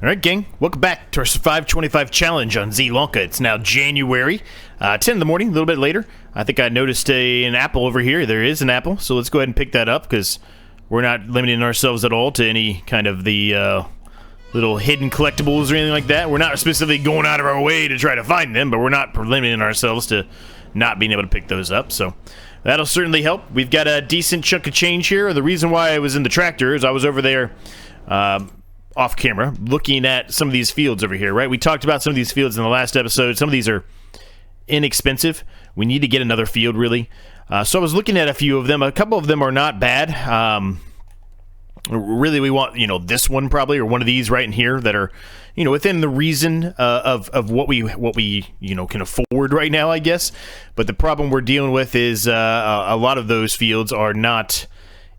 Alright gang, welcome back to our Survive 25 challenge on Zielonka. It's now January, 10 in the morning, a little bit later. I think I noticed an apple over here. There is an apple, so let's go ahead and pick that up because we're not limiting ourselves at all to any kind of the little hidden collectibles or anything like that. We're not specifically going out of our way to try to find them, but we're not limiting ourselves to not being able to pick those up, so that'll certainly help. We've got a decent chunk of change here. The reason why I was in the tractor is I was over there off camera looking at some of these fields over here, right? We talked about some of these fields in the last episode. Some of these are inexpensive. We need to get another field, really. So I was looking at a few of them. A couple of them are not bad. Really, we want, this one probably, or one of these right in here that are, within the reason of what we can afford right now, I guess. But the problem we're dealing with is a lot of those fields are not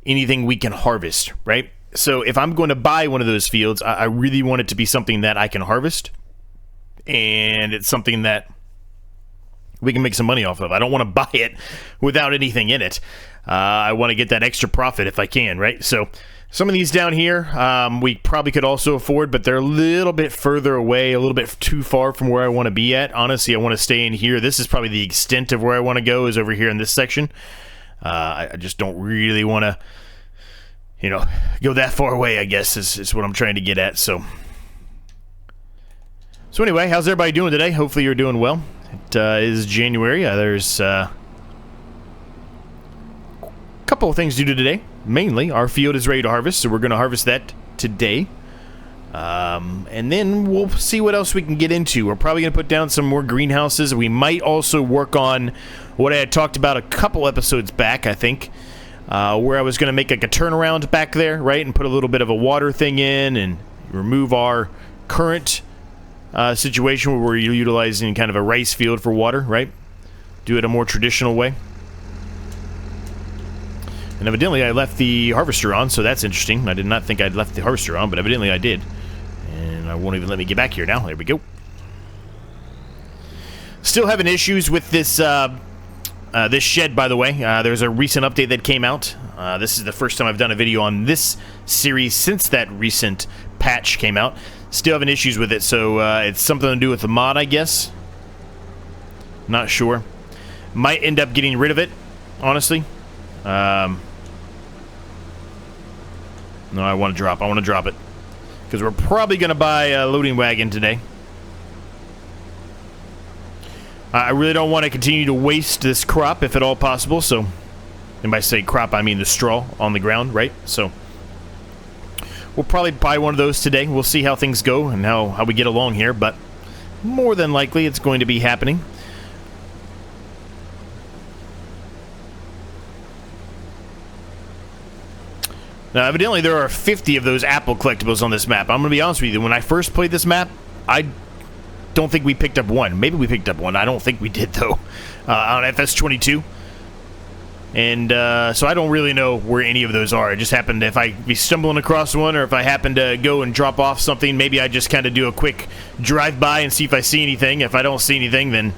anything we can harvest, right? So if I'm going to buy one of those fields, I really want it to be something that I can harvest, and it's something that we can make some money off of. I don't want to buy it without anything in it. I want to get that extra profit if I can, right? So some of these down here, we probably could also afford, but they're a little bit further away, a little bit too far from where I want to be at. Honestly, I want to stay in here. This is probably the extent of where I want to go, is over here in this section. I just don't really want to go that far away, I guess, is what I'm trying to get at. So anyway, how's everybody doing today? Hopefully you're doing well. It is January. There's a couple of things to do today. Mainly, our field is ready to harvest, so we're going to harvest that today. And then we'll see what else we can get into. We're probably going to put down some more greenhouses. We might also work on what I had talked about a couple episodes back, I think. Where I was going to make like a turnaround back there, right, and put a little bit of a water thing in and remove our current situation where we're utilizing kind of a rice field for water, right? Do it a more traditional way. And evidently I left the harvester on, so that's interesting. I did not think I'd left the harvester on, but evidently I did. And I won't even let me get back here now. There we go. Still having issues with this this shed, by the way. There's a recent update that came out. This is the first time I've done a video on this series since that recent patch came out. Still having issues with it, so it's something to do with the mod, I guess. Not sure. Might end up getting rid of it, honestly. No, I want to drop it. Because we're probably going to buy a loading wagon today. I really don't want to continue to waste this crop if at all possible, so, and by say crop, I mean the straw on the ground, right? So, we'll probably buy one of those today. We'll see how things go and how we get along here, but more than likely it's going to be happening. Now, evidently there are 50 of those apple collectibles on this map. I'm going to be honest with you, when I first played this map, I don't think we picked up one. Maybe we picked up one. I don't think we did, though, on FS25. And so I don't really know where any of those are. It just happened, if I be stumbling across one, or if I happen to go and drop off something, maybe I just kind of do a quick drive-by and see if I see anything. If I don't see anything, then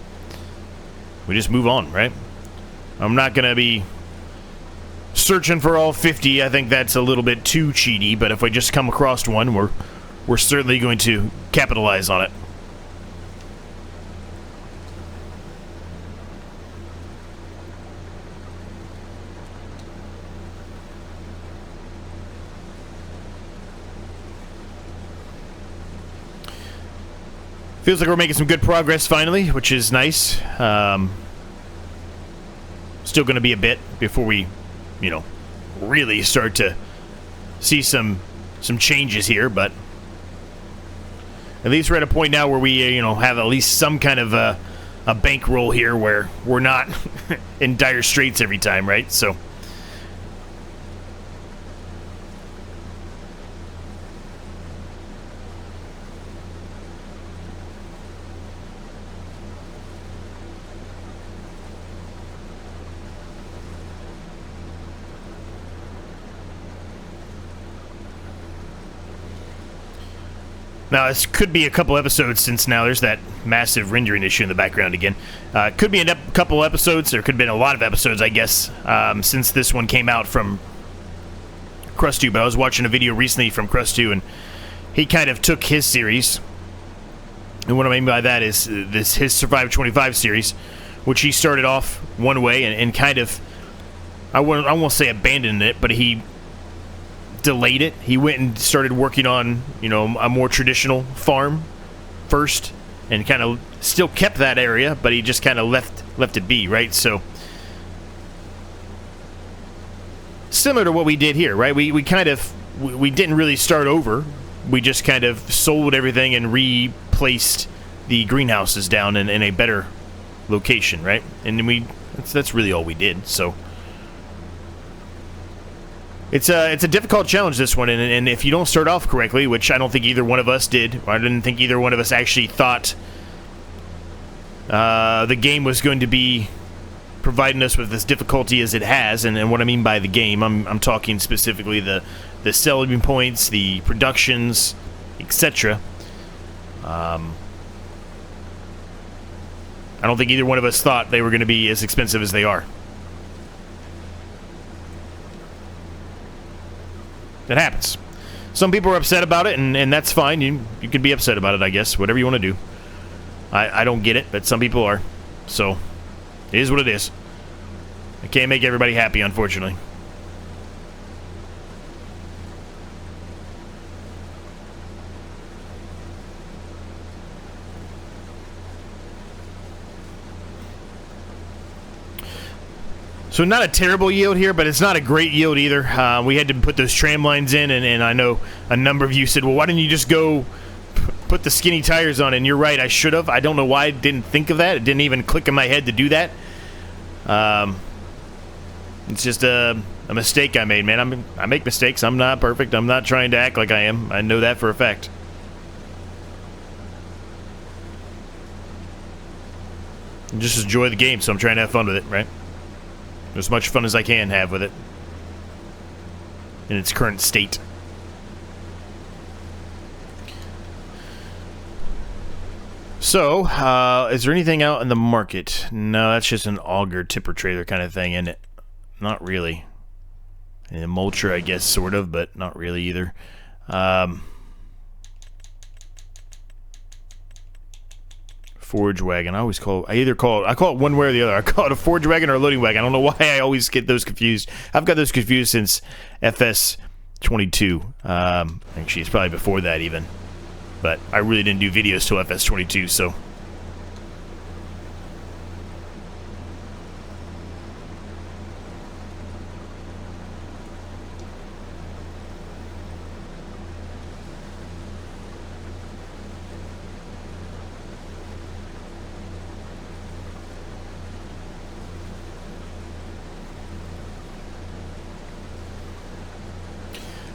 we just move on, right? I'm not going to be searching for all 50. I think that's a little bit too cheaty, but if I just come across one, we're certainly going to capitalize on it. Feels like we're making some good progress finally, which is nice. Still going to be a bit before we, really start to see some changes here, but at least we're at a point now where we, have at least some kind of a bankroll here where we're not in dire straits every time, right? So. Now, this could be a couple episodes since now there's that massive rendering issue in the background again. Could be a couple episodes, or could have been a lot of episodes, I guess, since this one came out from Crust2. But I was watching a video recently from Crust2, and he kind of took his series, and what I mean by that is his Survive 25 series, which he started off one way and kind of, I won't say abandoned it, but he delayed it. He went and started working on, you know, a more traditional farm first, and kind of still kept that area, but he just kind of left it be, right? So similar to what we did here, right? We didn't really start over. We just kind of sold everything and replaced the greenhouses down in a better location, right? And that's really all we did. So it's a difficult challenge, this one, and if you don't start off correctly, which I don't think either one of us did, I didn't think either one of us actually thought the game was going to be providing us with this difficulty as it has, and what I mean by the game, I'm talking specifically the selling points, the productions, etc. I don't think either one of us thought they were going to be as expensive as they are. That happens. Some people are upset about it, and that's fine. You could be upset about it, I guess. Whatever you want to do. I don't get it, but some people are. So, it is what it is. I can't make everybody happy, unfortunately. So not a terrible yield here, but it's not a great yield either. We had to put those tram lines in, and I know a number of you said, well, why didn't you just go put the skinny tires on? And you're right, I should have. I don't know why I didn't think of that. It didn't even click in my head to do that. It's just a mistake I made, man. I make mistakes. I'm not perfect. I'm not trying to act like I am. I know that for a fact. And just enjoy the game, so I'm trying to have fun with it, right? As much fun as I can have with it in its current state. So, is there anything out in the market? No, that's just an auger tipper trailer kind of thing, isn't it? Not really. And a mulcher, I guess, sort of, but not really either. Forage wagon. I call it one way or the other. I call it a forage wagon or a loading wagon. I don't know why I always get those confused. I've got those confused since FS25. Actually, it's probably before that even. But I really didn't do videos till FS25, so.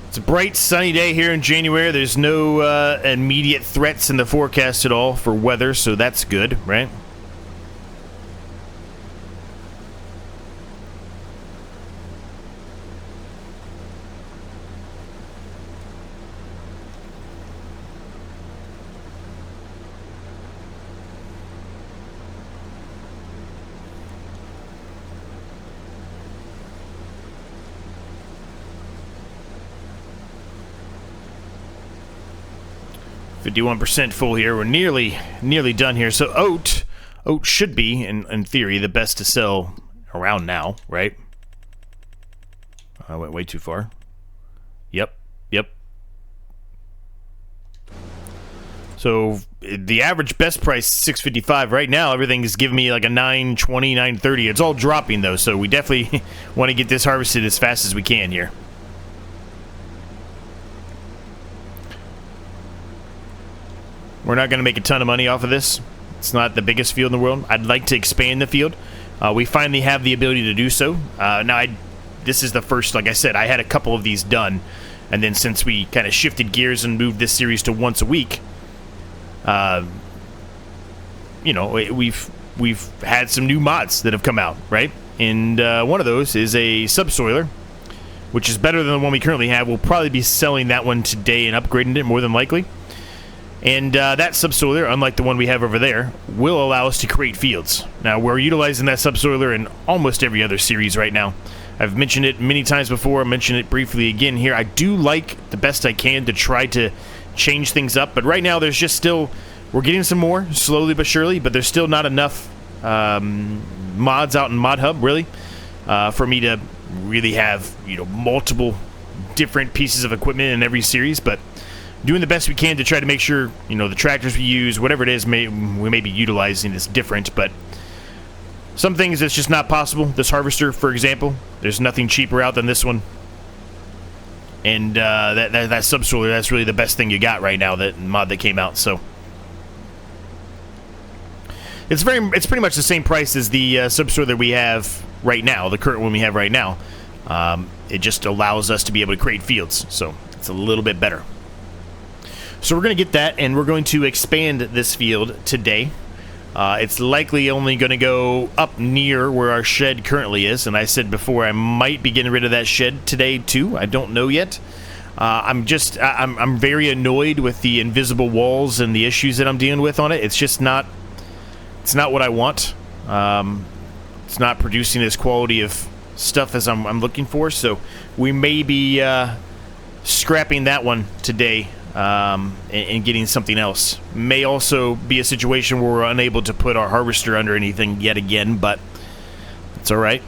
It's a bright, sunny day here in January. There's no immediate threats in the forecast at all for weather, so that's good, right? %, full here. We're nearly done here. So oat should be, in theory, the best to sell around now, right? I went way too far. Yep. So the average best price is $6.55 right now. Everything is giving me like a $9.20, $9.30. It's all dropping though, so we definitely want to get this harvested as fast as we can here. We're not going to make a ton of money off of this. It's not the biggest field in the world. I'd like to expand the field. We finally have the ability to do so. Now, this is the first, like I said, I had a couple of these done. And then since we kind of shifted gears and moved this series to once a week, you know, we've had some new mods that have come out, right? And one of those is a subsoiler, which is better than the one we currently have. We'll probably be selling that one today and upgrading it more than likely. And that subsoiler, unlike the one we have over there, will allow us to create fields. Now, we're utilizing that subsoiler in almost every other series right now. I've mentioned it many times before. I'll mention it briefly again here. I do like the best I can to try to change things up. But right now, there's just still, we're getting some more, slowly but surely, but there's still not enough mods out in Mod Hub, really, for me to really have, you know, multiple different pieces of equipment in every series. But doing the best we can to try to make sure, you know, the tractors we use, whatever it is, we may be utilizing is different, but some things it's just not possible. This harvester, for example, there's nothing cheaper out than this one. And that subsoiler, that's really the best thing you got right now, that mod that came out. So it's pretty much the same price as the subsoiler that we have right now, the current one we have right now. It just allows us to be able to create fields, so it's a little bit better. So we're going to get that, and we're going to expand this field today. It's likely only going to go up near where our shed currently is, and I said before I might be getting rid of that shed today too. I don't know yet. I'm very annoyed with the invisible walls and the issues that I'm dealing with on it. It's just not. It's not what I want. It's not producing this quality of stuff as I'm looking for. So we may be scrapping that one today. And getting something else. May also be a situation where we're unable to put our harvester under anything yet again, but it's alright.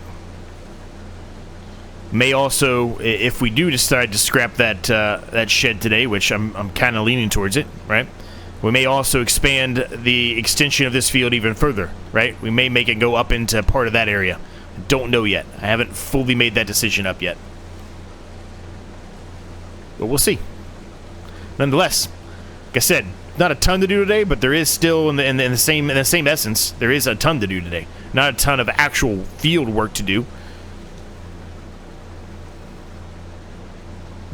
May also, if we do decide to scrap that that shed today, which I'm kind of leaning towards it, right? We may also expand the extension of this field even further, right? We may make it go up into part of that area. Don't know yet. I haven't fully made that decision up yet. But we'll see. Nonetheless, like I said, not a ton to do today, but there is still in the same essence, there is a ton to do today. Not a ton of actual field work to do.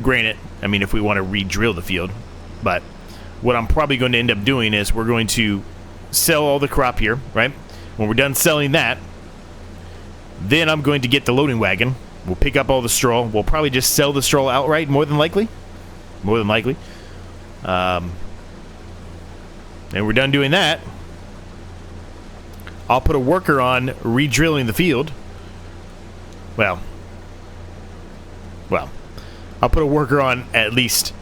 Granted, I mean, if we want to re-drill the field, but what I'm probably going to end up doing is we're going to sell all the crop here, right? When we're done selling that, then I'm going to get the loading wagon. We'll pick up all the straw. We'll probably just sell the straw outright, more than likely. More than likely. And we're done doing that. I'll put a worker on re-drilling the field. Well, I'll put a worker on at least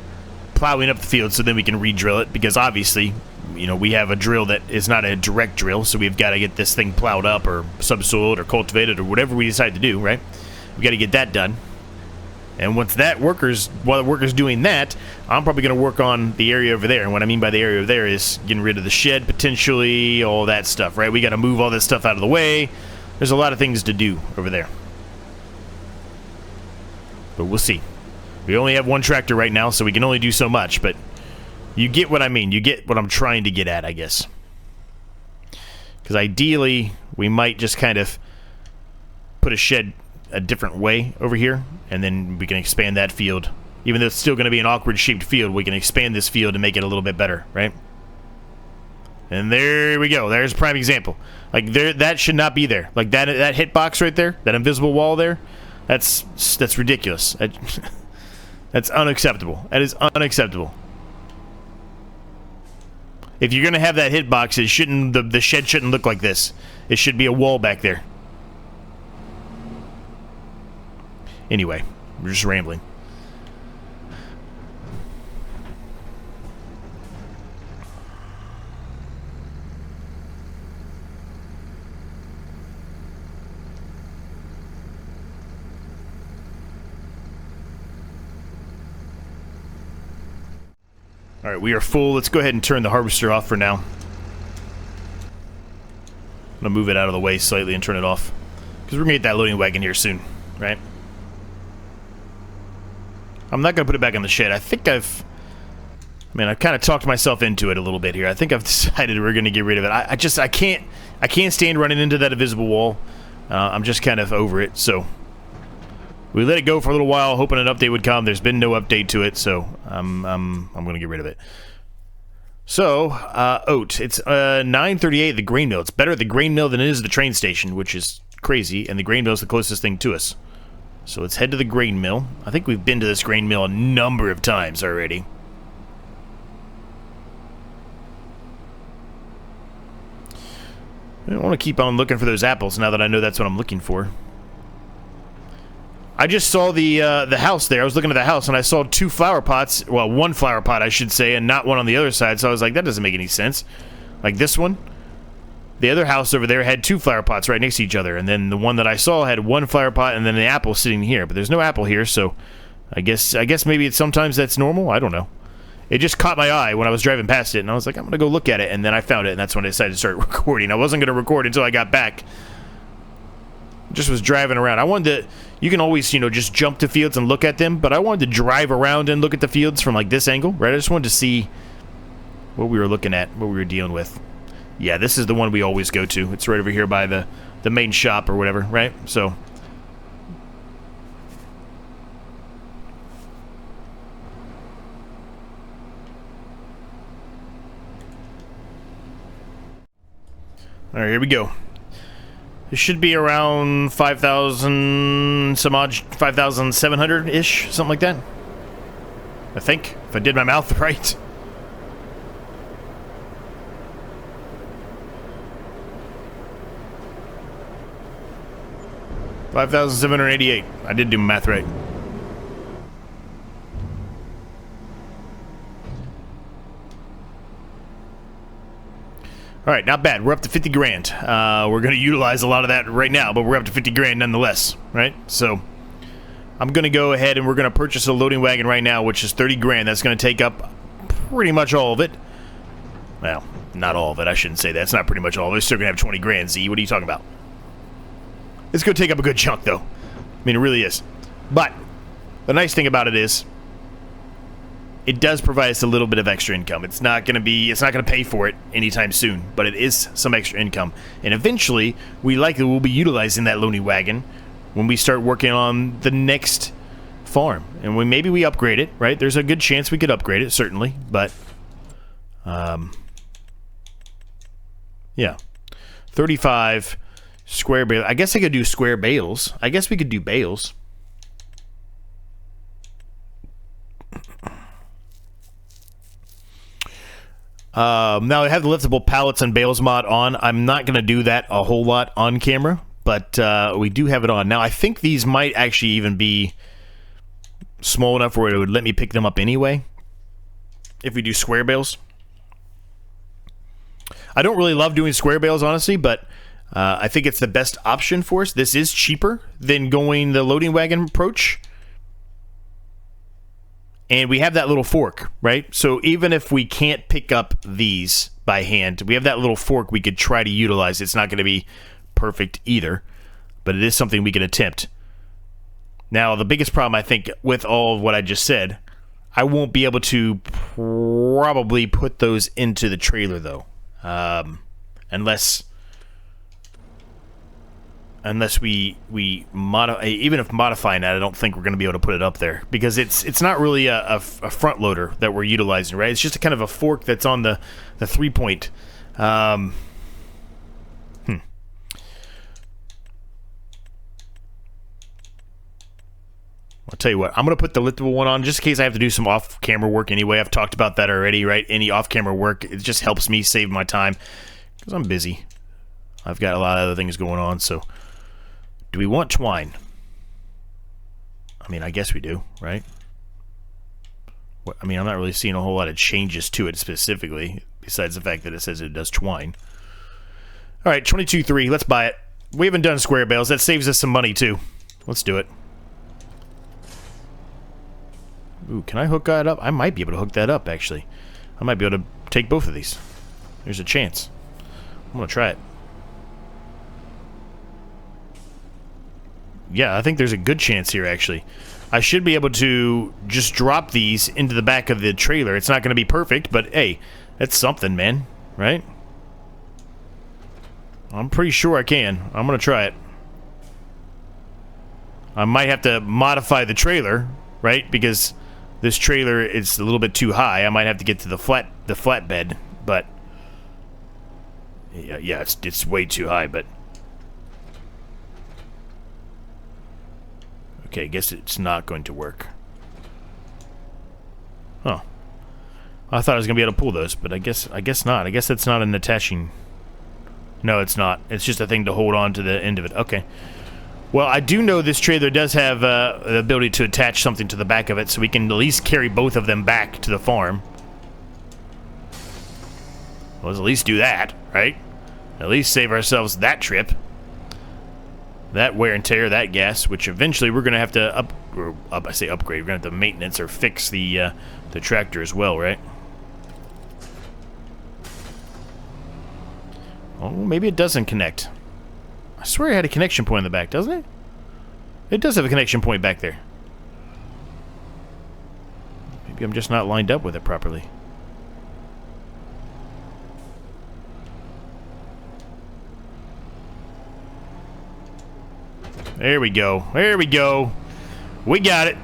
plowing up the field so then we can re-drill it, because obviously, you know, we have a drill that is not a direct drill, so we've got to get this thing plowed up or subsoiled or cultivated or whatever we decide to do, right? We've got to get that done. And once while the worker's doing that, I'm probably going to work on the area over there. And what I mean by the area over there is getting rid of the shed, potentially, all that stuff, right? We got to move all this stuff out of the way. There's a lot of things to do over there. But we'll see. We only have one tractor right now, so we can only do so much. But you get what I mean. You get what I'm trying to get at, I guess. Because ideally, we might just kind of put a shed a different way over here, and then we can expand that field. Even though it's still going to be an awkward shaped field, we can expand this field and make it a little bit better, right? And there we go. There's a prime example. Like, that should not be there. Like that hitbox right there, that invisible wall there, that's ridiculous. That's unacceptable. That is unacceptable. If you're going to have that hitbox, it shouldn't, the shed shouldn't look like this. It should be a wall back there. Anyway, we're just rambling. All right, we are full. Let's go ahead and turn the harvester off for now. I'm going to move it out of the way slightly and turn it off, because we're going to get that loading wagon here soon, right? I'm not going to put it back in the shed. I think I've kind of talked myself into it a little bit here. I think I've decided we're going to get rid of it. I can't stand running into that invisible wall. I'm just kind of over it, so we let it go for a little while, hoping an update would come. There's been no update to it, so I'm going to get rid of it. So, oat. It's 9:38 at the grain mill. It's better at the grain mill than it is at the train station, which is crazy, and the grain mill is the closest thing to us. So let's head to the grain mill. I think we've been to this grain mill a number of times already. I want to keep on looking for those apples now that I know that's what I'm looking for. I just saw the house there. I was looking at the house, and I saw 2 flower pots. Well, 1 flower pot, I should say, and not one on the other side. So I was like, that doesn't make any sense. Like this one. The other house over there had 2 flower pots right next to each other. And then the one that I saw had 1 flower pot and then the apple sitting here. But there's no apple here, so I guess maybe it's sometimes that's normal. I don't know. It just caught my eye when I was driving past it, and I was like, I'm going to go look at it. And then I found it, and that's when I decided to start recording. I wasn't going to record until I got back. Just was driving around. I wanted to... You can always, you know, just jump to fields and look at them, but I wanted to drive around and look at the fields from, like, this angle, right? I just wanted to see what we were looking at, what we were dealing with. Yeah, this is the one we always go to. It's right over here by the main shop or whatever, right? So... Alright, here we go. It should be around 5,000 some odd, 5,700-ish, something like that. I think, if I did my mouth right. $5,788. I did do my math right. All right, not bad. We're up to 50 grand. We're going to utilize a lot of that right now, but we're up to 50 grand nonetheless, right? So I'm going to go ahead and we're going to purchase a loading wagon right now, which is 30 grand. That's going to take up pretty much all of it. Well, not all of it. I shouldn't say that. It's not pretty much all of it. It's still going to have 20 grand, Z. What are you talking about? It's going to take up a good chunk, though. I mean, it really is. But the nice thing about it is it does provide us a little bit of extra income. It's not going to pay for it anytime soon, but it is some extra income. And eventually, we likely will be utilizing that loading wagon when we start working on the next farm. And maybe we upgrade it, right? There's a good chance we could upgrade it, certainly. But, yeah. 35 square bales. I guess I could do square bales. I guess we could do bales. Now I have the liftable pallets and bales mod on. I'm not going to do that a whole lot on camera, but we do have it on. Now I think these might actually even be small enough where it would let me pick them up anyway if we do square bales. I don't really love doing square bales, honestly, but I think it's the best option for us. This is cheaper than going the loading wagon approach. And we have that little fork, right? So even if we can't pick up these by hand, we have that little fork we could try to utilize. It's not going to be perfect either, but it is something we can attempt. Now, the biggest problem, I think, with all of what I just said, I won't be able to probably put those into the trailer, though. Unless we modify, even if modifying that, I don't think we're going to be able to put it up there because it's not really a front loader that we're utilizing, right? It's just a kind of a fork that's on the 3-point. I'll tell you what, I'm going to put the liftable one on just in case I have to do some off-camera work anyway. I've talked about that already, right? Any off-camera work, it just helps me save my time because I'm busy. I've got a lot of other things going on, so... Do we want twine? I mean, I guess we do, right? I mean, I'm not really seeing a whole lot of changes to it specifically, besides the fact that it says it does twine. All right, 22.3, let's buy it. We haven't done square bales. That saves us some money, too. Let's do it. Ooh, can I hook that up? I might be able to hook that up, actually. I might be able to take both of these. There's a chance. I'm going to try it. Yeah, I think there's a good chance here, actually. I should be able to just drop these into the back of the trailer. It's not going to be perfect, but hey, that's something, man. Right? I'm pretty sure I can. I'm going to try it. I might have to modify the trailer, right? Because this trailer is a little bit too high. I might have to get to the flatbed, but... Yeah, it's way too high, but... Okay, I guess it's not going to work. Huh. I thought I was going to be able to pull those, but I guess not. I guess that's not an attaching... No, it's not. It's just a thing to hold on to the end of it. Okay. Well, I do know this trailer does have the ability to attach something to the back of it, so we can at least carry both of them back to the farm. Well, let's at least do that, right? At least save ourselves that trip. That wear and tear, that gas, which eventually we're going to have to I say upgrade. We're going to have to maintenance or fix the tractor as well, right? Oh, maybe it doesn't connect. I swear it had a connection point in the back, doesn't it? It does have a connection point back there. Maybe I'm just not lined up with it properly. There we go. There we go. We got it.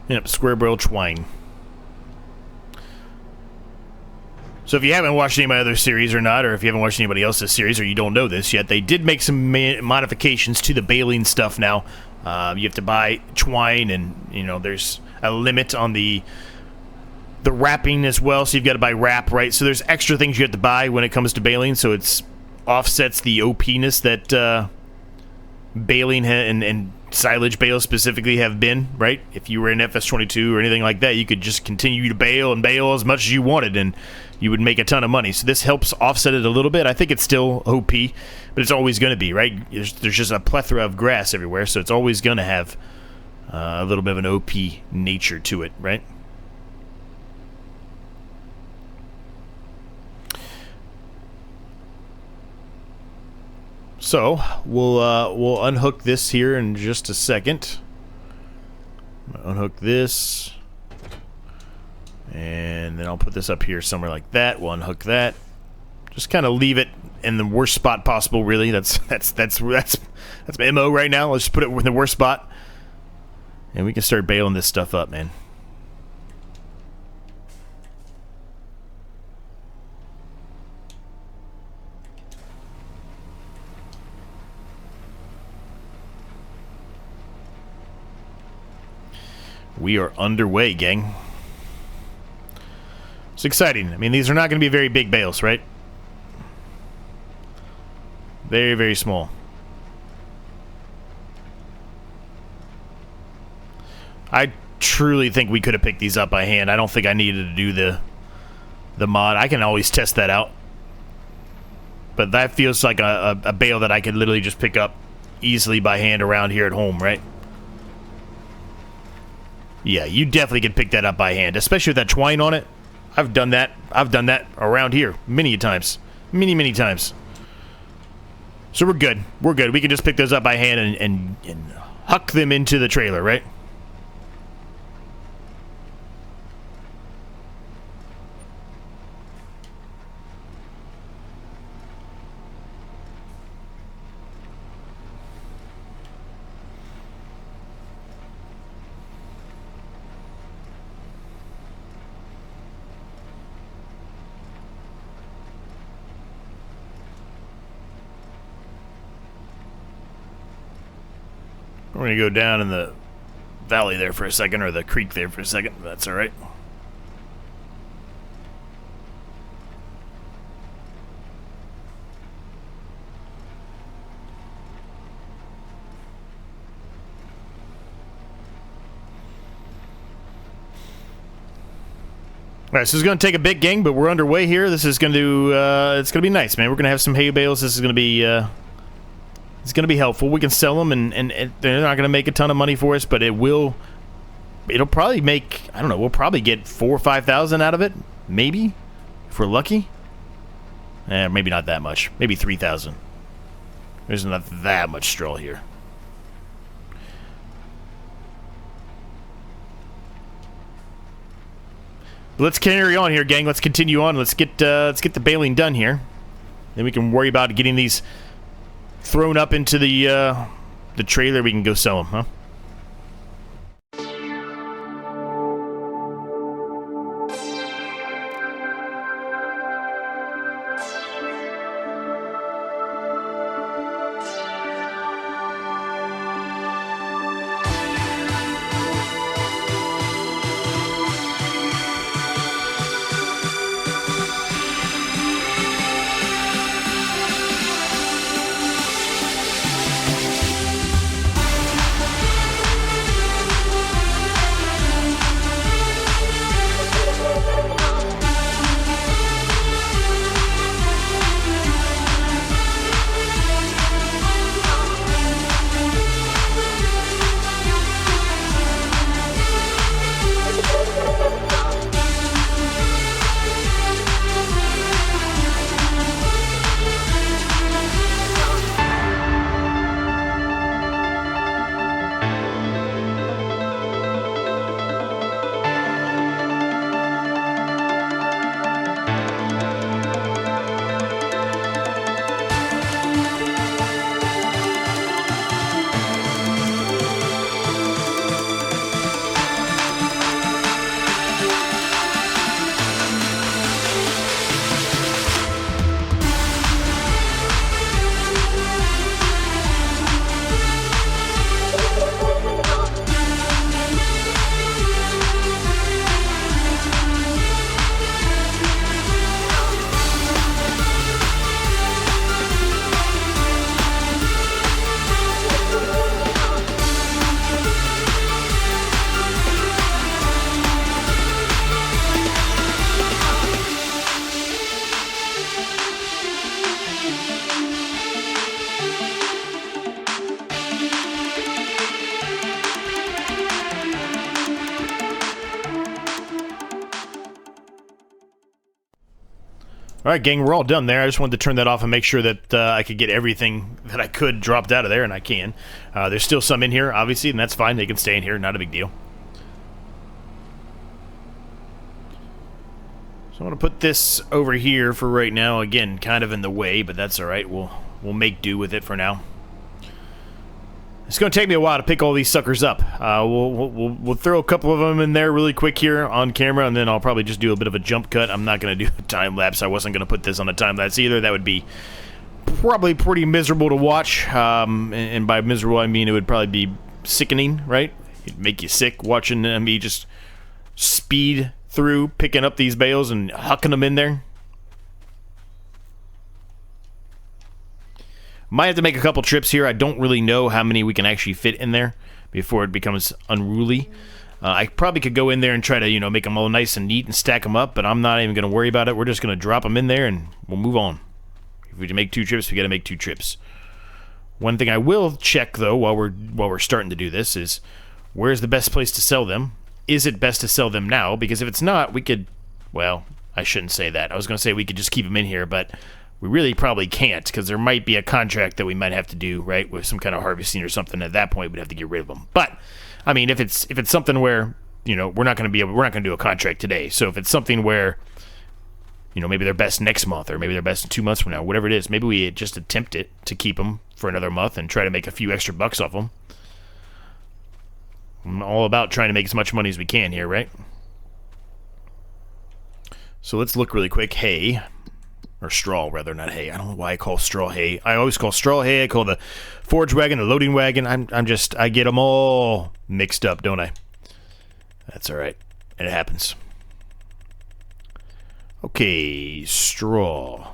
Yep, square barrel twine. So if you haven't watched any of my other series or not, or if you haven't watched anybody else's series or you don't know this yet, they did make some modifications to the baling stuff now. You have to buy twine, and you know there's a limit on the wrapping as well, so you've got to buy wrap, right? So there's extra things you have to buy when it comes to baling, so it's offsets the OP-ness that baling and silage bale specifically have been, right? If you were in FS22 or anything like that, you could just continue to bale and bale as much as you wanted, and you would make a ton of money. So this helps offset it a little bit. I think it's still OP, but it's always going to be, right? There's just a plethora of grass everywhere, so it's always going to have a little bit of an OP nature to it, right? So we'll unhook this here in just a second. Unhook this, and then I'll put this up here somewhere like that. We'll unhook that. Just kind of leave it in the worst spot possible. Really, that's my MO right now. Let's just put it in the worst spot, and we can start bailing this stuff up, man. We are underway, gang. It's exciting. I mean, these are not going to be very big bales, right? Very, very small. I truly think we could have picked these up by hand. I don't think I needed to do the mod. I can always test that out. But that feels like a bale that I could literally just pick up easily by hand around here at home, right? Yeah, you definitely can pick that up by hand, especially with that twine on it. I've done that. I've done that around here many times. Many times. So we're good. We're good. We can just pick those up by hand and huck them into the trailer, right? We're going to go down in the valley there for a second, or the creek there for a second. That's all right. All right, so it's going to take a bit, gang, but we're underway here. This is going to it's going to be nice, man. We're going to have some hay bales. This is going to be it's going to be helpful. We can sell them, and they're not going to make a ton of money for us, but it'll probably make, I don't know, we'll probably get 4,000 or 5,000 out of it, maybe, if we're lucky. Maybe not that much. Maybe 3,000. There's not that much straw here. But let's carry on here, gang. Let's continue on. Let's get the baling done here. Then we can worry about getting these thrown up into the trailer. We can go sell them, huh? Alright, gang, we're all done there. I just wanted to turn that off and make sure that I could get everything that I could dropped out of there, and I can. There's still some in here, obviously, and that's fine. They can stay in here, not a big deal. So I'm going to put this over here for right now. Again, kind of in the way, but that's alright. We'll make do with it for now. It's going to take me a while to pick all these suckers up. We'll throw a couple of them in there really quick here on camera, and then I'll probably just do a bit of a jump cut. I'm not going to do a time-lapse. I wasn't going to put this on a time-lapse either. That would be probably pretty miserable to watch. And by miserable, I mean it would probably be sickening, right? It'd make you sick watching me just speed through, picking up these bales and hucking them in there. Might have to make a couple trips here. I don't really know how many we can actually fit in there before it becomes unruly. I probably could go in there and try to, you know, make them all nice and neat and stack them up, but I'm not even going to worry about it. We're just going to drop them in there and we'll move on. If we can make 2 trips, we got to make 2 trips. One thing I will check, though, while we're starting to do this is, where's the best place to sell them? Is it best to sell them now? Because if it's not, we could, well, I shouldn't say that. I was going to say we could just keep them in here, but we really probably can't, because there might be a contract that we might have to do, right, with some kind of harvesting or something. At that point, we'd have to get rid of them. But I mean, if it's something where, you know, we're not going to do a contract today. So if it's something where, you know, maybe they're best next month, or maybe they're best in 2 months from now, whatever it is, maybe we just attempt it to keep them for another month and try to make a few extra bucks off them. I'm all about trying to make as much money as we can here, right? So let's look really quick. Hay. Or straw, rather, not hay. I don't know why I call straw hay. I always call straw hay. I call the forage wagon the loading wagon. I get them all mixed up, don't I? That's alright. It happens. Okay, straw.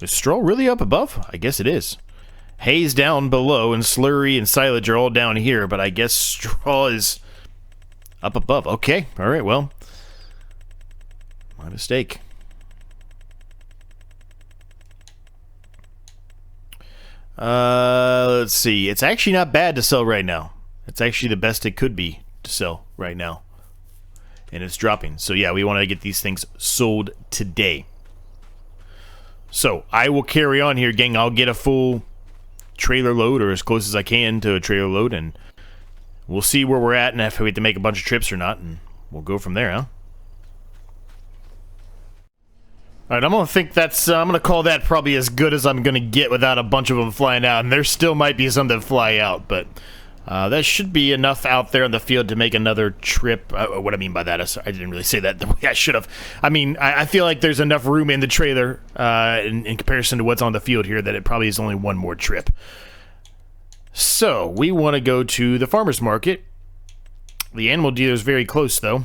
Is straw really up above? I guess it is. Hay's down below, and slurry and silage are all down here, but I guess straw is up above. Okay, alright, well. My mistake. Let's see. It's actually not bad to sell right now. It's actually the best it could be to sell right now. And it's dropping. So yeah, we want to get these things sold today. So I will carry on here, gang. I'll get a full trailer load, or as close as I can to a trailer load, and we'll see where we're at and if we have to make a bunch of trips or not, and we'll go from there, huh? Alright, I'm gonna call that probably as good as I'm gonna get without a bunch of them flying out, and there still might be some that fly out, but that should be enough out there in the field to make another trip. What I mean by that is, I didn't really say that the way I should have. I mean, I feel like there's enough room in the trailer in comparison to what's on the field here that it probably is only one more trip. So, we want to go to the farmer's market. The animal dealer is very close, though.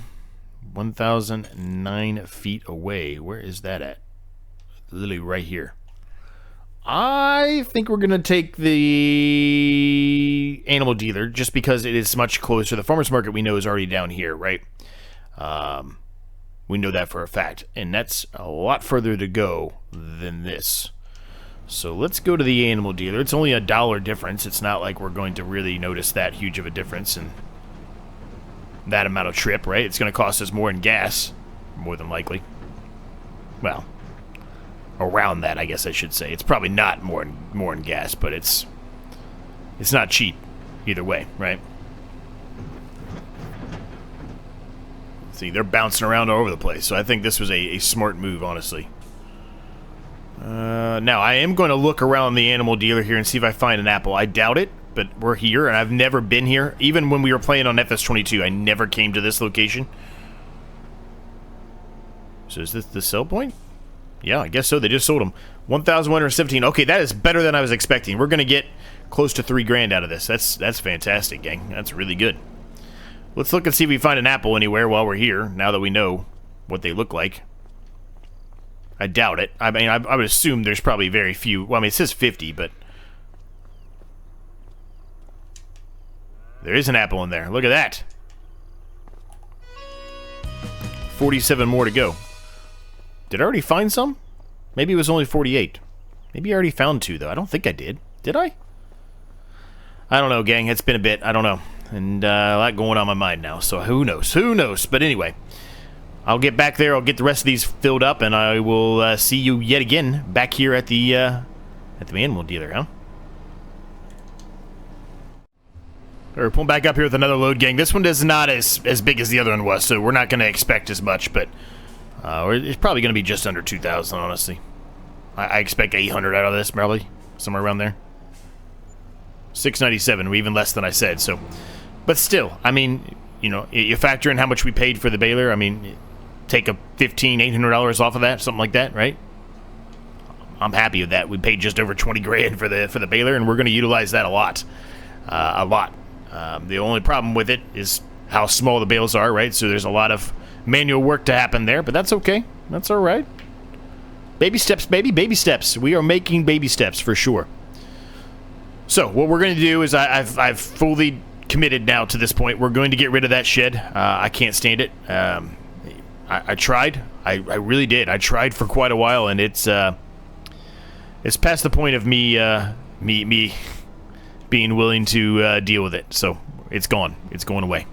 1,009 feet away. Where is that at? Literally right here. I think we're going to take the animal dealer just because it is much closer. The farmer's market we know is already down here, right? We know that for a fact. And that's a lot further to go than this. So let's go to the animal dealer. It's only $1 difference. It's not like we're going to really notice that huge of a difference in that amount of trip, right? It's going to cost us more in gas, more than likely. Well, around that, I guess I should say. It's probably not more in gas, but it's not cheap either way, right? See, they're bouncing around all over the place, so I think this was a smart move, honestly. Now, I am going to look around the animal dealer here and see if I find an apple. I doubt it, but we're here, and I've never been here. Even when we were playing on FS25, I never came to this location. So is this the sell point? Yeah, I guess so. They just sold them. 1,117. Okay, that is better than I was expecting. We're going to get close to $3,000 out of this. That's fantastic, gang. That's really good. Let's look and see if we find an apple anywhere while we're here, now that we know what they look like. I doubt it. I mean, I would assume there's probably very few. Well, I mean, it says 50, but there is an apple in there. Look at that. 47 more to go. Did I already find some? Maybe it was only 48. Maybe I already found 2, though. I don't think I did. Did I? I don't know, gang. It's been a bit. I don't know. And a lot going on in my mind now, so who knows? Who knows? But anyway, I'll get back there. I'll get the rest of these filled up, and I will see you yet again back here at the animal dealer, huh? We're pulling back up here with another load, gang. This one is not as big as the other one was, so we're not going to expect as much, but it's probably going to be just under 2,000, honestly. I expect 800 out of this, probably. Somewhere around there. 697, even less than I said, so. But still, I mean, you know, you factor in how much we paid for the baler, I mean, take a $1,800 off of that, something like that, right? I'm happy with that. We paid just over 20 grand for the baler, and we're going to utilize that a lot. A lot. The only problem with it is how small the bales are, right? So there's a lot of manual work to happen there, but that's okay. That's all right. Baby steps, baby, baby steps. We are making baby steps for sure. So what we're going to do is I've fully committed now to this point. We're going to get rid of that shed. I can't stand it. I tried. I really did. I tried for quite a while, and it's past the point of me being willing to deal with it. So it's gone. It's going away.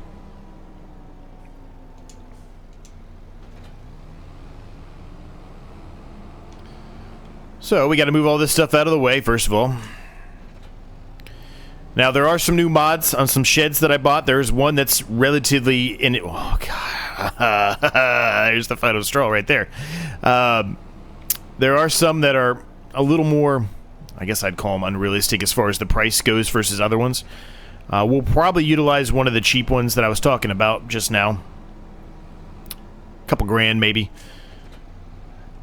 So we got to move all this stuff out of the way, first of all. Now, there are some new mods on some sheds that I bought. There's one that's relatively in it. Oh, God. There's the final straw right there. There are some that are a little more, I guess I'd call them unrealistic as far as the price goes versus other ones. We'll probably utilize one of the cheap ones that I was talking about just now. A couple grand, maybe.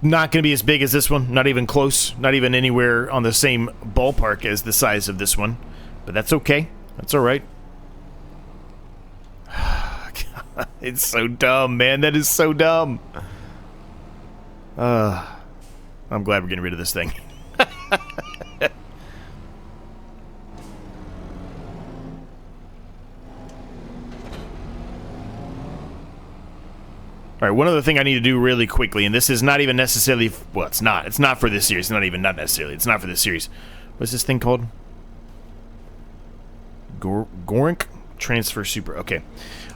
Not going to be as big as this one. Not even close. Not even anywhere on the same ballpark as the size of this one. But that's okay. That's all right. It's so dumb, man. That is so dumb. I'm glad we're getting rid of this thing. All right, one other thing I need to do really quickly, and this is not even necessarily... Well, it's not. It's not for this series. Not necessarily. It's not for this series. What's this thing called? Gorink Transfer Super. Okay.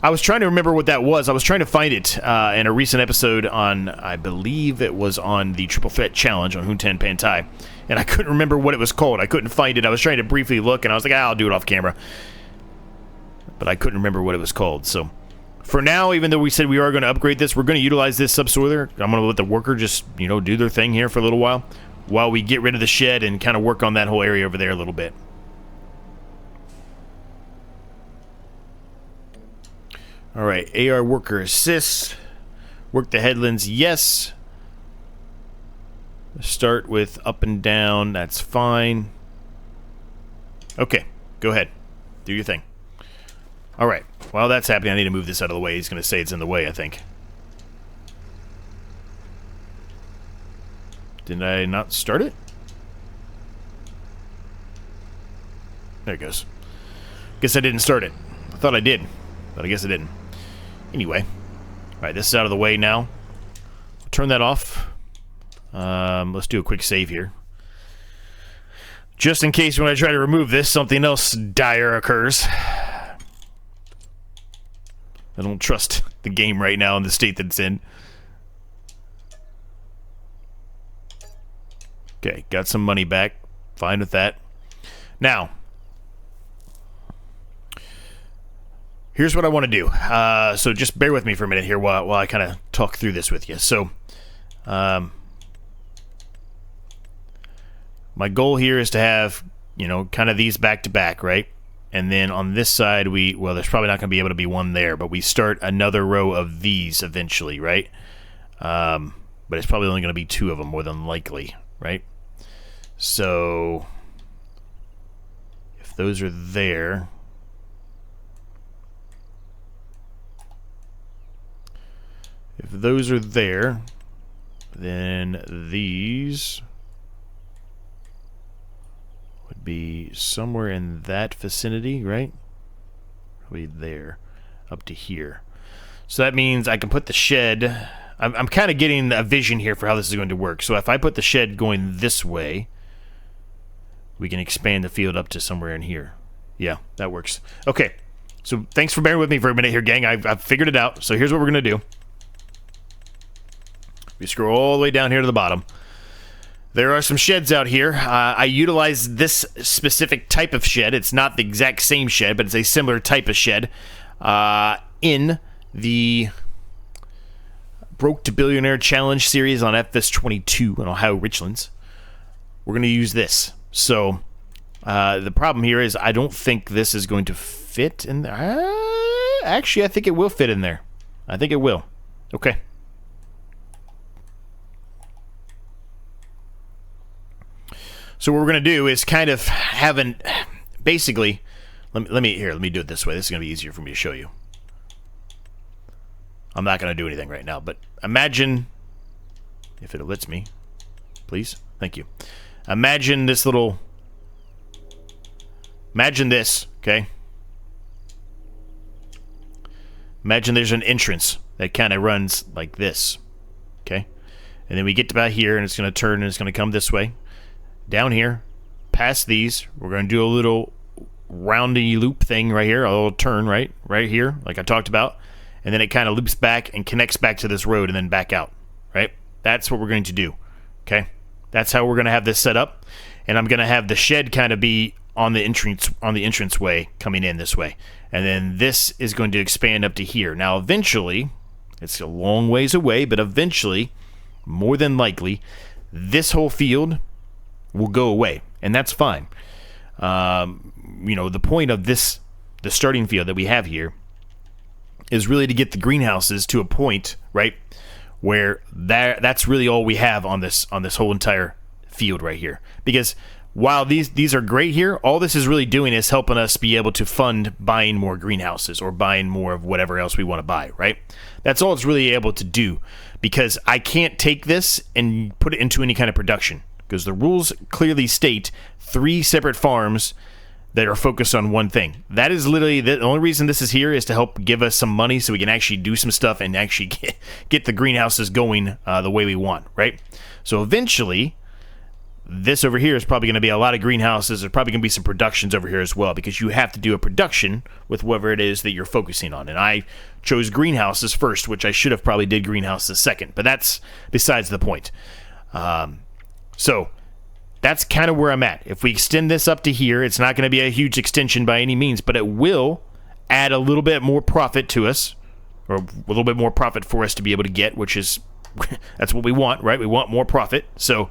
I was trying to remember what that was. I was trying to find it in a recent episode on... I believe it was on the Triple Threat Challenge on Hunten Pantai. And I couldn't remember what it was called. I couldn't find it. I was trying to briefly look, and I was like, I'll do it off camera. But I couldn't remember what it was called, so... For now, even though we said we are going to upgrade this, we're going to utilize this subsoiler. I'm going to let the worker just, you know, do their thing here for a little while we get rid of the shed and kind of work on that whole area over there a little bit. All right, AR worker assist. Work the headlands, yes. Start with up and down, that's fine. Okay, go ahead. Do your thing. All right. While that's happening, I need to move this out of the way. He's going to say it's in the way, I think. Did I not start it? There it goes. Guess I didn't start it. I thought I did, but I guess I didn't. Anyway. All right, this is out of the way now. Turn that off. Let's do a quick save here. Just in case when I try to remove this, something else dire occurs. I don't trust the game right now in the state that it's in. Okay, got some money back. Fine with that. Now, here's what I want to do. So just bear with me for a minute here while I kind of talk through this with you. So, my goal here is to have, you know, kind of these back to back, right? And then on this side, well, there's probably not going to be able to be one there, but we start another row of these eventually, right? But it's probably only going to be two of them, more than likely, right? So, if those are there... If those are there, then these... would be somewhere in that vicinity, right? Probably there, up to here. So that means I can put the shed... I'm kind of getting a vision here for how this is going to work. So if I put the shed going this way, we can expand the field up to somewhere in here. Yeah, that works. Okay, so thanks for bearing with me for a minute here, gang. I've figured it out. So here's what we're going to do. We scroll all the way down here to the bottom. There are some sheds out here. I utilize this specific type of shed. It's not the exact same shed, but it's a similar type of shed in the Broke to Billionaire Challenge series on FS25 in Ohio Richlands. We're going to use this. So the problem here is I don't think this is going to fit in there. Actually, I think it will fit in there. I think it will. Okay. So what we're going to do is kind of have an, basically, let me do it this way. This is going to be easier for me to show you. I'm not going to do anything right now, but imagine, if it lets me, please, thank you. Imagine this, okay? Imagine there's an entrance that kind of runs like this, okay? And then we get to about here, and it's going to turn, and it's going to come this way. Down here, past these, we're going to do a little roundy loop thing right here, a little turn right here, like I talked about, and then it kind of loops back and connects back to this road and then back out, right? That's what we're going to do, okay? That's how we're going to have this set up, and I'm going to have the shed kind of be on the entrance way coming in this way, and then this is going to expand up to here. Now, eventually, it's a long ways away, but eventually, more than likely, this whole field will go away, and that's fine. You know, the point of the starting field that we have here is really to get the greenhouses to a point, right, where that's really all we have on this whole entire field right here. Because while these are great here, all this is really doing is helping us be able to fund buying more greenhouses or buying more of whatever else we want to buy, right? That's all it's really able to do, because I can't take this and put it into any kind of production. Because the rules clearly state 3 separate farms that are focused on one thing. That is literally the only reason this is here, is to help give us some money so we can actually do some stuff and actually get the greenhouses going the way we want, right? So eventually, this over here is probably going to be a lot of greenhouses. There's probably going to be some productions over here as well, because you have to do a production with whatever it is that you're focusing on. And I chose greenhouses first, which I should have probably did greenhouses second, but that's besides the point. So that's kind of where I'm at. If we extend this up to here, it's not going to be a huge extension by any means, but it will add a little bit more profit to us, or a little bit more profit for us to be able to get, which is, that's what we want, right? We want more profit. So,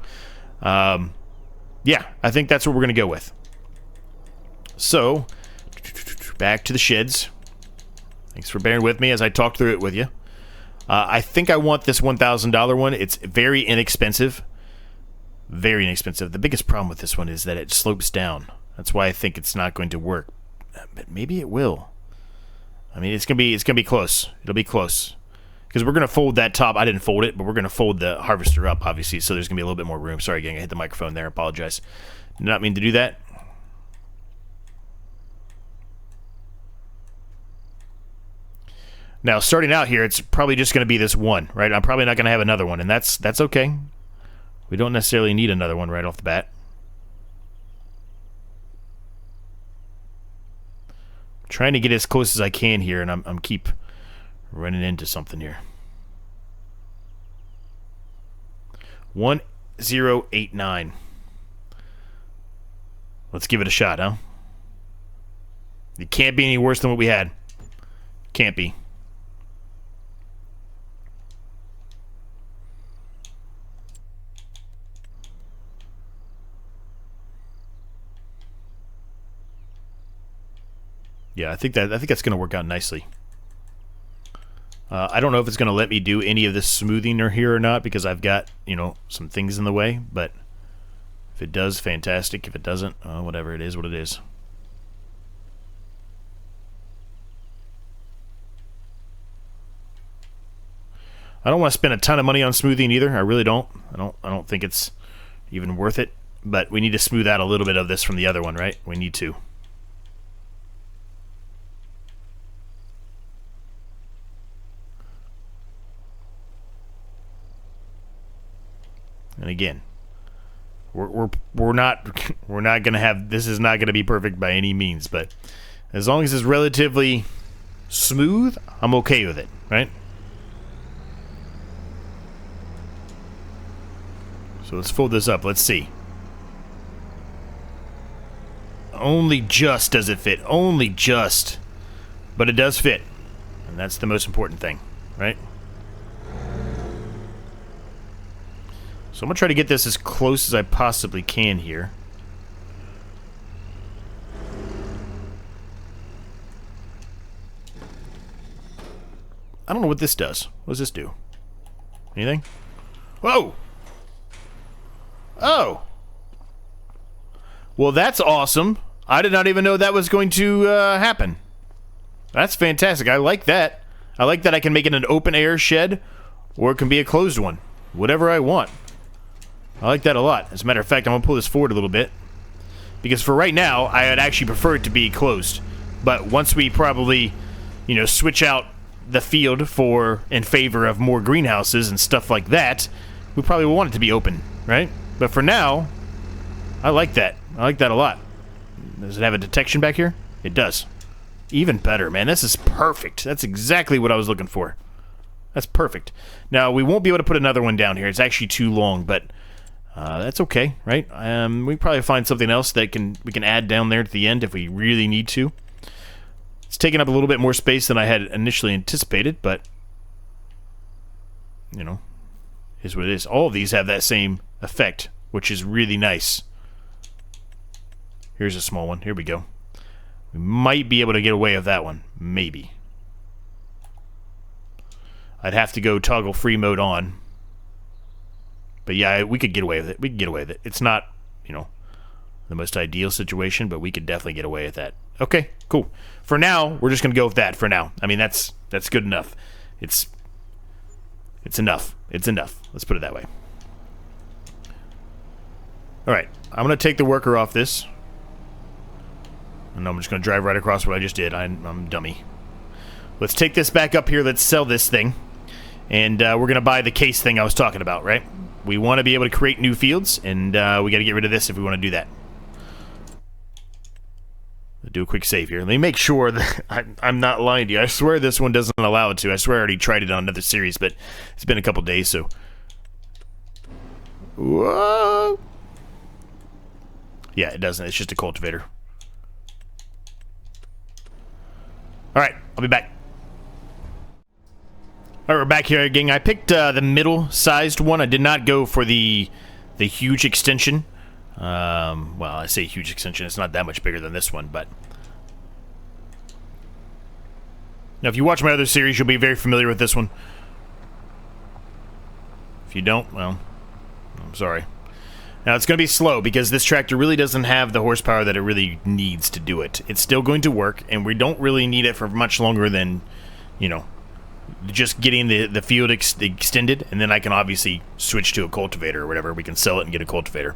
yeah, I think that's what we're going to go with. So, back to the sheds. Thanks for bearing with me as I talk through it with you. I think I want this $1,000 one. It's very inexpensive. Very inexpensive. The biggest problem with this one is that it slopes down. That's why I think it's not going to work. But maybe it will. I mean, it's gonna be close. It'll be close. Because we're gonna fold that top. I didn't fold it, but we're gonna fold the harvester up, obviously, so there's gonna be a little bit more room. Sorry, gang, I hit the microphone there. I apologize. Did not mean to do that. Now, starting out here, it's probably just gonna be this one, right? I'm probably not gonna have another one, and that's okay. We don't necessarily need another one right off the bat. I'm trying to get as close as I can here, and I'm keep running into something here. 1089. Let's give it a shot, huh? It can't be any worse than what we had. Can't be. Yeah, I think that's going to work out nicely. I don't know if it's going to let me do any of this smoothing here or not, because I've got, you know, some things in the way, but if it does, fantastic. If it doesn't, whatever, it is what it is. I don't want to spend a ton of money on smoothing either. I really don't. I don't think it's even worth it, but we need to smooth out a little bit of this from the other one, right? We need to. And again, we're not gonna have, this is not gonna be perfect by any means, but as long as it's relatively smooth, I'm okay with it, right? So let's fold this up. Let's see. Only just does it fit. Only just. But it does fit. And that's the most important thing, right? So I'm going to try to get this as close as I possibly can here. I don't know what this does. What does this do? Anything? Whoa! Oh! Well, that's awesome. I did not even know that was going to happen. That's fantastic. I like that. I like that I can make it an open air shed, or it can be a closed one. Whatever I want. I like that a lot. As a matter of fact, I'm going to pull this forward a little bit. Because for right now, I would actually prefer it to be closed. But once we probably, you know, switch out the field in favor of more greenhouses and stuff like that, we probably want it to be open, right? But for now, I like that. I like that a lot. Does it have a detection back here? It does. Even better, man. This is perfect. That's exactly what I was looking for. That's perfect. Now, we won't be able to put another one down here. It's actually too long, but that's okay, right? We probably find something else that we can add down there at the end if we really need to. It's taking up a little bit more space than I had initially anticipated, but, you know, is what it is. All of these have that same effect, which is really nice. Here's a small one. Here we go. We might be able to get away with that one. Maybe. I'd have to go toggle free mode on. But yeah, we could get away with it. We could get away with it. It's not, you know, the most ideal situation, but we could definitely get away with that. Okay, cool. For now, we're just going to go with that for now. I mean, that's good enough. It's enough. It's enough. Let's put it that way. All right, I'm going to take the worker off this. And I'm just going to drive right across what I just did. I'm a dummy. Let's take this back up here. Let's sell this thing. And we're going to buy the case thing I was talking about, right? We want to be able to create new fields, and we got to get rid of this if we want to do that. Do a quick save here. Let me make sure that I'm not lying to you. I swear this one doesn't allow it to. I swear I already tried it on another series, but it's been a couple days, so... Whoa! Yeah, it doesn't. It's just a cultivator. Alright, I'll be back. Alright, we're back here again. I picked the middle-sized one. I did not go for the huge extension. Well, I say huge extension. It's not that much bigger than this one, but... Now, if you watch my other series, you'll be very familiar with this one. If you don't, well, I'm sorry. Now, it's going to be slow because this tractor really doesn't have the horsepower that it really needs to do it. It's still going to work, and we don't really need it for much longer than, you know, just getting the field extended, and then I can obviously switch to a cultivator or whatever. We can sell it and get a cultivator.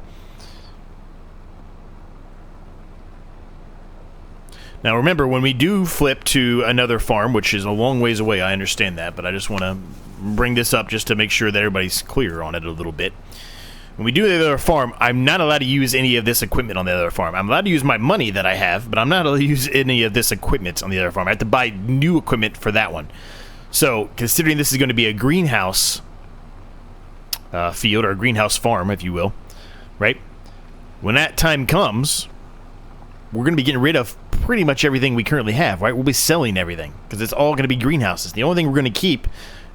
Now, remember, when we do flip to another farm, which is a long ways away, I understand that, but I just want to bring this up just to make sure that everybody's clear on it a little bit. When we do the other farm, I'm not allowed to use any of this equipment on the other farm. I'm allowed to use my money that I have, but I'm not allowed to use any of this equipment on the other farm. I have to buy new equipment for that one. So, considering this is going to be a greenhouse field, or a greenhouse farm, if you will, right? When that time comes, we're going to be getting rid of pretty much everything we currently have, right? We'll be selling everything, because it's all going to be greenhouses. The only thing we're going to keep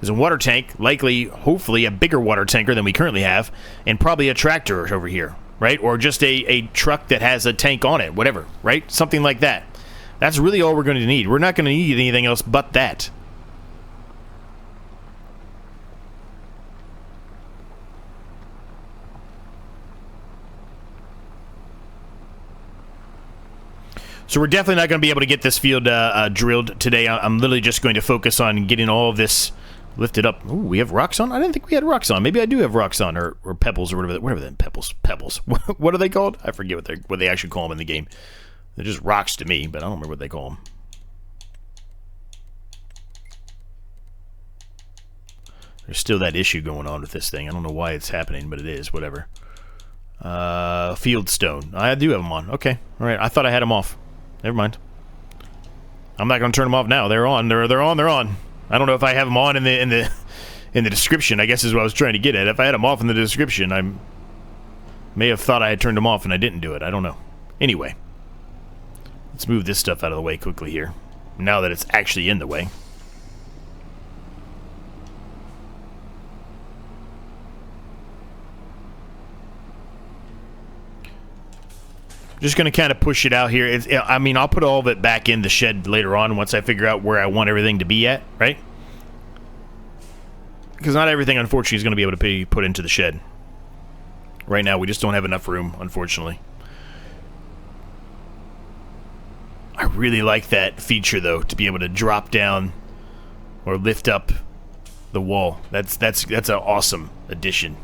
is a water tank, likely, hopefully, a bigger water tanker than we currently have, and probably a tractor over here, right? Or just a truck that has a tank on it, whatever, right? Something like that. That's really all we're going to need. We're not going to need anything else but that. So we're definitely not going to be able to get this field drilled today. I'm literally just going to focus on getting all of this lifted up. Ooh, we have rocks on? I didn't think we had rocks on. Maybe I do have rocks on, or pebbles, or whatever they're pebbles. What are they called? I forget what they actually call them in the game. They're just rocks to me, but I don't remember what they call them. There's still that issue going on with this thing. I don't know why it's happening, but it is. Whatever. Field stone. I do have them on. Okay. All right. I thought I had them off. Never mind. I'm not going to turn them off now. They're on. They're on. They're on. I don't know if I have them on in the description, I guess is what I was trying to get at. If I had them off in the description, I'm May have thought I had turned them off and I didn't do it. I don't know. Anyway, let's move this stuff out of the way quickly here, now that it's actually in the way. Just going to kind of push it out here. I mean, I'll put all of it back in the shed later on once I figure out where I want everything to be at, right? Because not everything, unfortunately, is going to be able to be put into the shed. Right now, we just don't have enough room, unfortunately. I really like that feature, though, to be able to drop down or lift up the wall. That's an awesome addition.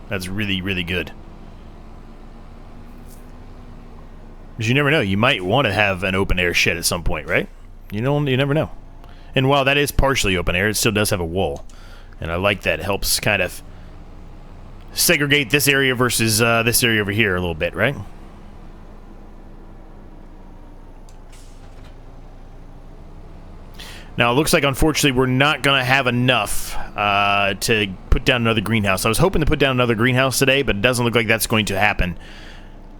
That's really, really good. Because you never know, you might want to have an open-air shed at some point, right? You never know. And while that is partially open-air, it still does have a wall. And I like that. It helps kind of segregate this area versus this area over here a little bit, right? Now, it looks like, unfortunately, we're not going to have enough to put down another greenhouse. I was hoping to put down another greenhouse today, but it doesn't look like that's going to happen.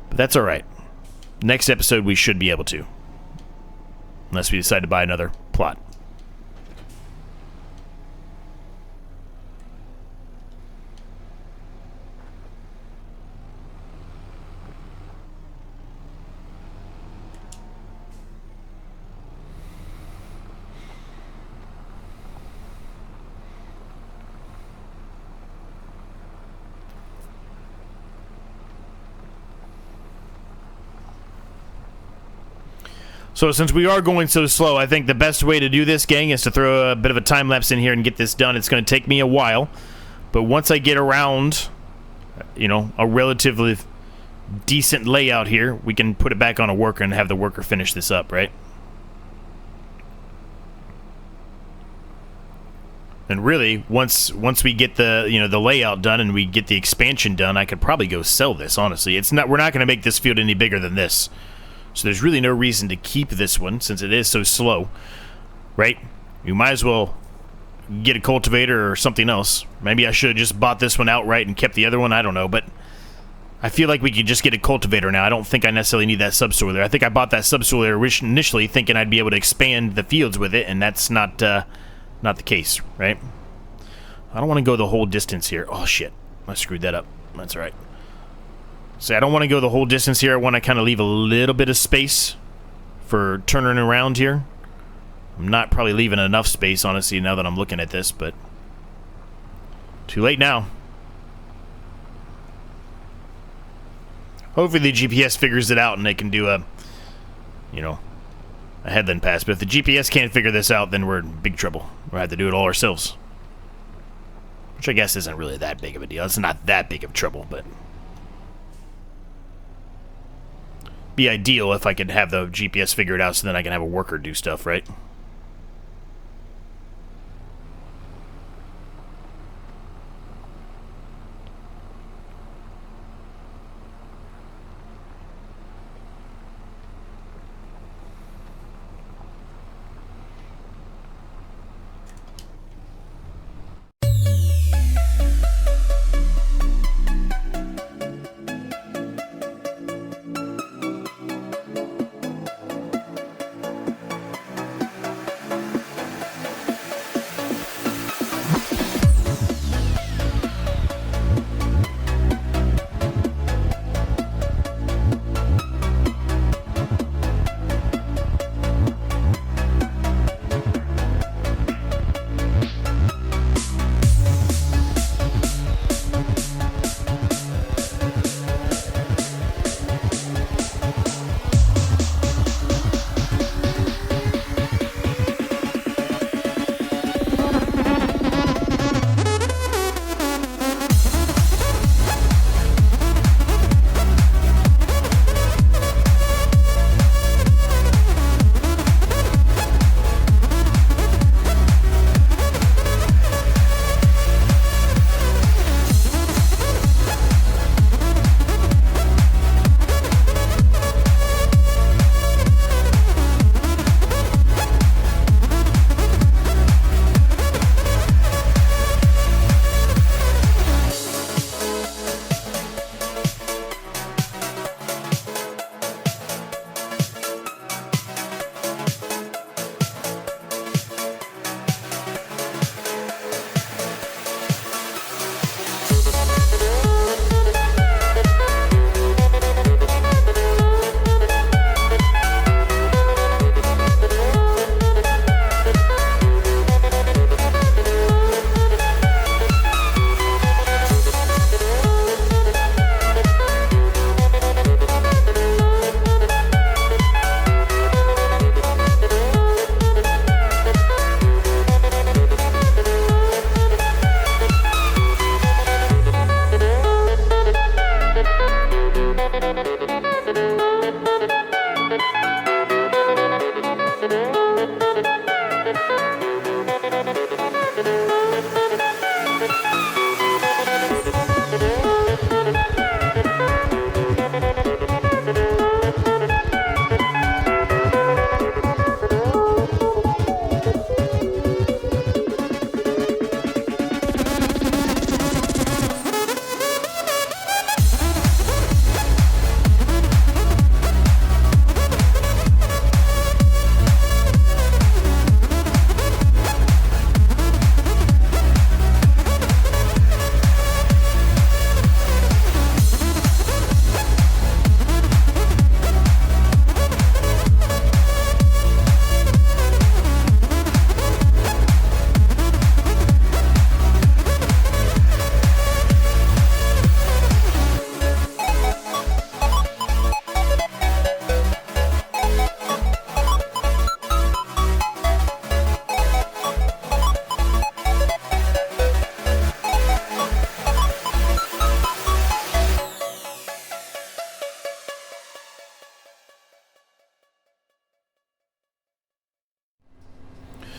But that's all right. Next episode, we should be able to. Unless we decide to buy another plot. So since we are going so slow, I think the best way to do this, gang, is to throw a bit of a time lapse in here and get this done. It's going to take me a while, but once I get around, you know, a relatively decent layout here, we can put it back on a worker and have the worker finish this up, right? And really, once we get the the layout done and we get the expansion done, I could probably go sell this. Honestly, we're not going to make this field any bigger than this. So there's really no reason to keep this one since it is so slow, right? You might as well get a cultivator or something else. Maybe I should have just bought this one outright and kept the other one. I don't know, but I feel like we could just get a cultivator now. I don't think I necessarily need that subsoiler. I think I bought that subsoiler initially thinking I'd be able to expand the fields with it, and that's not the case, right? I don't want to go the whole distance here. Oh, shit. I screwed that up. That's all right. See, I don't want to go the whole distance here. I want to kind of leave a little bit of space for turning around here. I'm not probably leaving enough space, honestly, now that I'm looking at this, but too late now. Hopefully the GPS figures it out and they can do a headland pass. But if the GPS can't figure this out, then we're in big trouble. We'll have to do it all ourselves. Which I guess isn't really that big of a deal. It's not that big of trouble, but be ideal if I could have the GPS figure it out so then I can have a worker do stuff, right?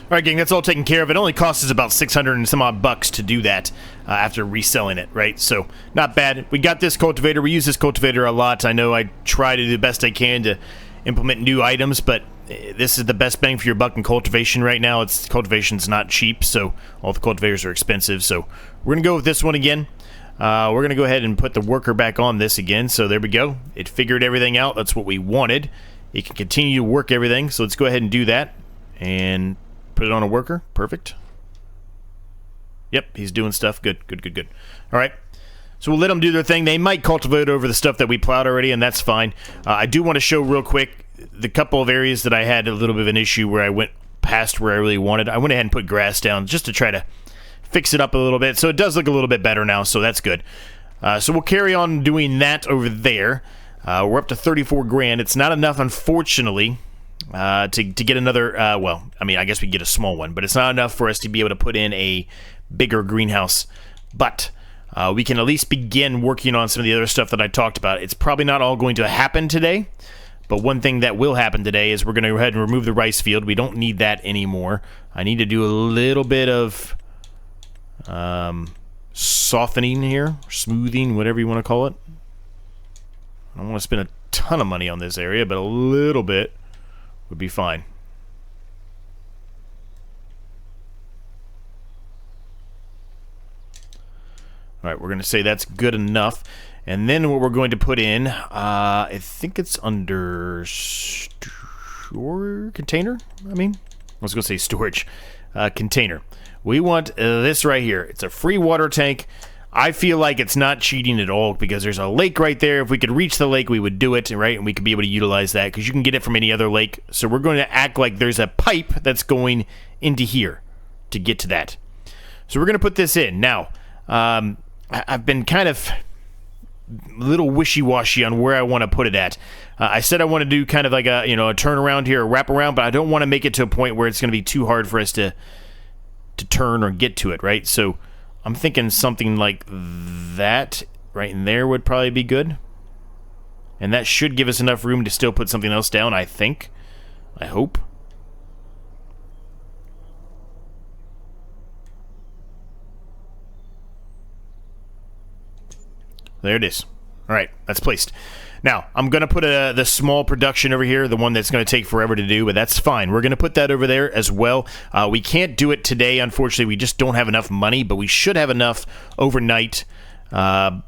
All right, gang, that's all taken care of. It only costs us about 600 and some odd bucks to do that after reselling it, right? So, not bad. We got this cultivator. We use this cultivator a lot. I know I try to do the best I can to implement new items, but this is the best bang for your buck in cultivation right now. Cultivation's not cheap, so all the cultivators are expensive. So, we're going to go with this one again. We're going to go ahead and put the worker back on this again. So, there we go. It figured everything out. That's what we wanted. It can continue to work everything. So, let's go ahead and do that. And put it on a worker. Perfect. Yep, he's doing stuff. Good. All right. So we'll let them do their thing. They might cultivate over the stuff that we plowed already, and that's fine. I do want to show real quick the couple of areas that I had a little bit of an issue where I went past where I really wanted. I went ahead and put grass down just to try to fix it up a little bit. So it does look a little bit better now, so that's good. So we'll carry on doing that over there. We're up to 34 grand. It's not enough, unfortunately, to get another, well, I mean, I guess we get a small one, but it's not enough for us to be able to put in a bigger greenhouse. But we can at least begin working on some of the other stuff that I talked about. It's probably not all going to happen today, but one thing that will happen today is we're going to go ahead and remove the rice field. We don't need that anymore. I need to do a little bit of softening here, smoothing, whatever you want to call it. I don't want to spend a ton of money on this area, but a little bit would be fine. All right, we're going to say that's good enough. And then what we're going to put in, I think it's under container, I was going to say storage. Container. We want this right here. It's a free water tank. I feel like it's not cheating at all because there's a lake right there. If we could reach the lake, we would do it, right? And we could be able to utilize that because you can get it from any other lake. So we're going to act like there's a pipe that's going into here to get to that. So we're going to put this in. Now, I've been kind of a little wishy-washy on where I want to put it at. I said I want to do kind of like a, a turnaround here, a wraparound, but I don't want to make it to a point where it's going to be too hard for us to turn or get to it, right? So I'm thinking something like that right in there would probably be good. And that should give us enough room to still put something else down, I think. I hope. There it is. All right, that's placed. Now, I'm going to put the small production over here, the one that's going to take forever to do, but that's fine. We're going to put that over there as well. We can't do it today, unfortunately. We just don't have enough money, but we should have enough overnight by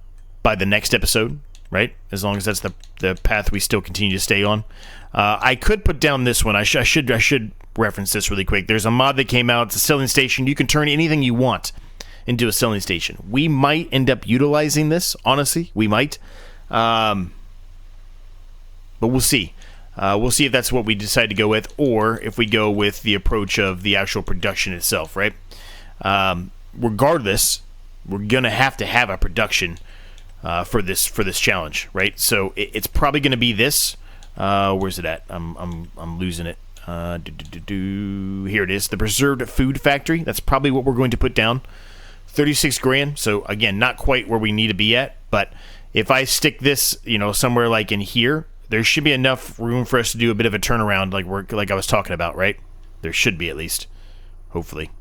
the next episode, right? As long as that's the path we still continue to stay on. I could put down this one. I should reference this really quick. There's a mod that came out. It's a selling station. You can turn anything you want into a selling station. We might end up utilizing this, honestly. We might. But we'll see. We'll see if that's what we decide to go with, or if we go with the approach of the actual production itself, right? Regardless, we're gonna have to have a production for this challenge, right? So it's probably gonna be this. Where's it at? I'm losing it. Here it is. The preserved food factory. That's probably what we're going to put down. 36 grand. So again, not quite where we need to be at, but if I stick this, somewhere like in here, there should be enough room for us to do a bit of a turnaround like I was talking about, right? There should be, at least. Hopefully.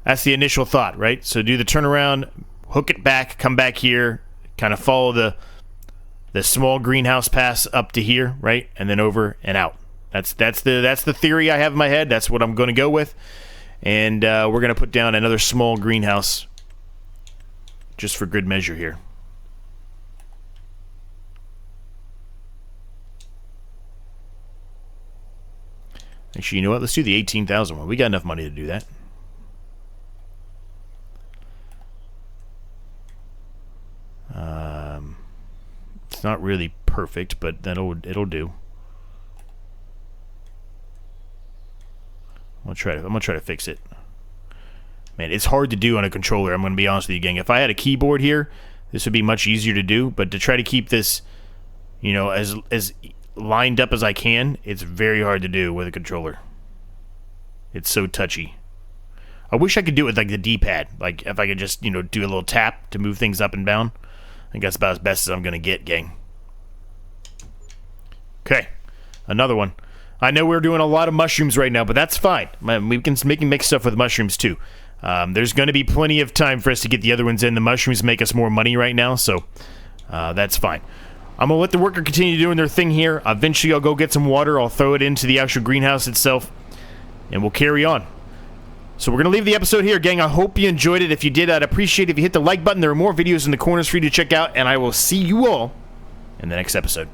That's the initial thought, right? So do the turnaround, hook it back, come back here, kind of follow the small greenhouse pass up to here, right? And then over and out. That's the theory I have in my head. That's what I'm going to go with. And we're going to put down another small greenhouse just for good measure here. Actually, you know what? Let's do the 18,000 one. We got enough money to do that. It's not really perfect, but it'll do. I'm gonna try to fix it. Man, it's hard to do on a controller. I'm gonna be honest with you, gang. If I had a keyboard here, this would be much easier to do. But to try to keep this, as lined up as I can, it's very hard to do with a controller. It's so touchy. I wish I could do it with like the D-pad. Like if I could just, do a little tap to move things up and down. I think that's about as best as I'm gonna get, gang. Okay, another one. I know we're doing a lot of mushrooms right now, but that's fine. We can make stuff with mushrooms too. There's going to be plenty of time for us to get the other ones in. The mushrooms make us more money right now, so that's fine. I'm going to let the worker continue doing their thing here. Eventually, I'll go get some water. I'll throw it into the actual greenhouse itself, and we'll carry on. So we're going to leave the episode here, gang. I hope you enjoyed it. If you did, I'd appreciate it if you hit the like button. There are more videos in the corners for you to check out, and I will see you all in the next episode.